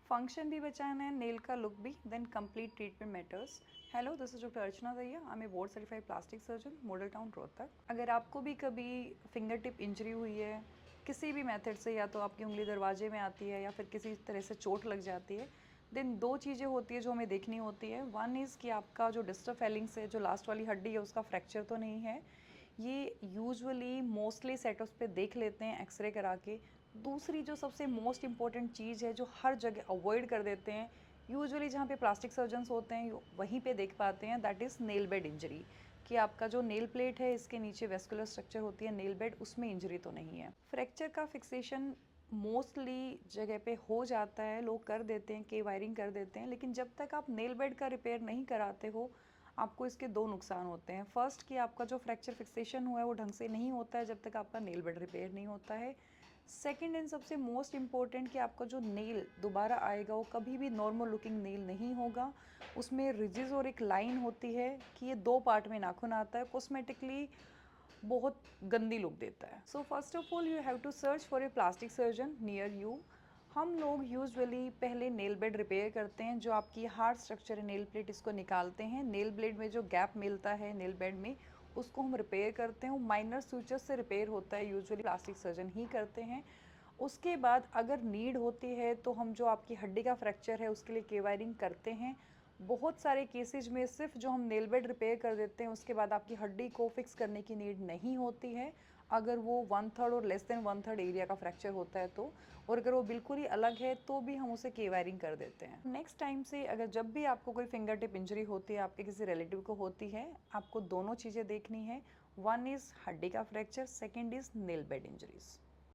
Function भी बचाना है, नेल का लुक भी, then complete treatment matters. Hello, this is doctor Archana Daiya, I am a board certified plastic surgeon, model town Rohtak. अगर आपको भी कभी फिंगर टिप इंजरी हुई है किसी भी मेथड से, या तो आपकी उंगली दरवाजे में आती है या फिर किसी तरह से चोट लग जाती है, देन दो चीज़ें होती है जो हमें देखनी होती है। वन इज़ कि आपका जो डिस्टल फेलिंग्स है, जो लास्ट वाली हड्डी है, उसका फ्रैक्चर तो नहीं है। ये यूजुअली मोस्टली सेटअप्स पे देख लेते हैं एक्सरे करा के। दूसरी जो सबसे मोस्ट इम्पॉर्टेंट चीज़ है, जो हर जगह अवॉइड कर देते हैं, यूजुअली जहाँ पे प्लास्टिक सर्जन्स होते हैं वहीं पे देख पाते हैं, that is nail bed injury. कि आपका जो नेल प्लेट है, इसके नीचे वेस्कुलर स्ट्रक्चर होती है नेल बेड, उसमें इंजरी तो नहीं है। फ्रैक्चर का फिक्सेशन मोस्टली जगह पे हो जाता है, लोग कर देते हैं, के वायरिंग कर देते हैं, लेकिन जब तक आप नेल बेड का रिपेयर नहीं कराते हो, आपको इसके दो नुकसान होते हैं। फर्स्ट कि आपका जो फ्रैक्चर फिक्सेशन हुआ है वो ढंग से नहीं होता है जब तक आपका नेल बेड रिपेयर नहीं होता है। सेकंड एंड सबसे मोस्ट इम्पॉर्टेंट कि आपका जो नेल दोबारा आएगा वो कभी भी नॉर्मल लुकिंग नेल नहीं होगा। उसमें रिजिज और एक लाइन होती है कि ये दो पार्ट में नाखून आता है, कॉस्मेटिकली बहुत गंदी लुक देता है। So first of all you have to search for a plastic surgeon near you. हम लोग यूजुअली पहले नेल बेड रिपेयर करते हैं, जो आपकी हार्ड स्ट्रक्चर है नेल प्लेट, इसको निकालते हैं। नेल ब्लेड में जो गैप मिलता है नेल बेड में, उसको हम रिपेयर करते हैं। माइनर सूचर से रिपेयर होता है, यूजुअली प्लास्टिक सर्जन ही करते हैं। उसके बाद अगर नीड होती है तो हम जो आपकी हड्डी का फ्रैक्चर है उसके लिए के वायरिंग करते हैं। बहुत सारे केसेज में सिर्फ जो हम नेल बेड रिपेयर कर देते हैं, उसके बाद आपकी हड्डी को फिक्स करने की नीड नहीं होती है, अगर वो 1/3 और लेस देन 1/3 एरिया का फ्रैक्चर होता है तो। और अगर वो बिल्कुल ही अलग है तो भी हम उसे के वायरिंग कर देते हैं। नेक्स्ट टाइम से अगर जब भी आपको कोई फिंगर टिप इंजरी होती है, आपके किसी रिलेटिव को होती है, आपको दोनों चीज़ें देखनी है। वन इज़ हड्डी का fracture, second is nail bed injuries.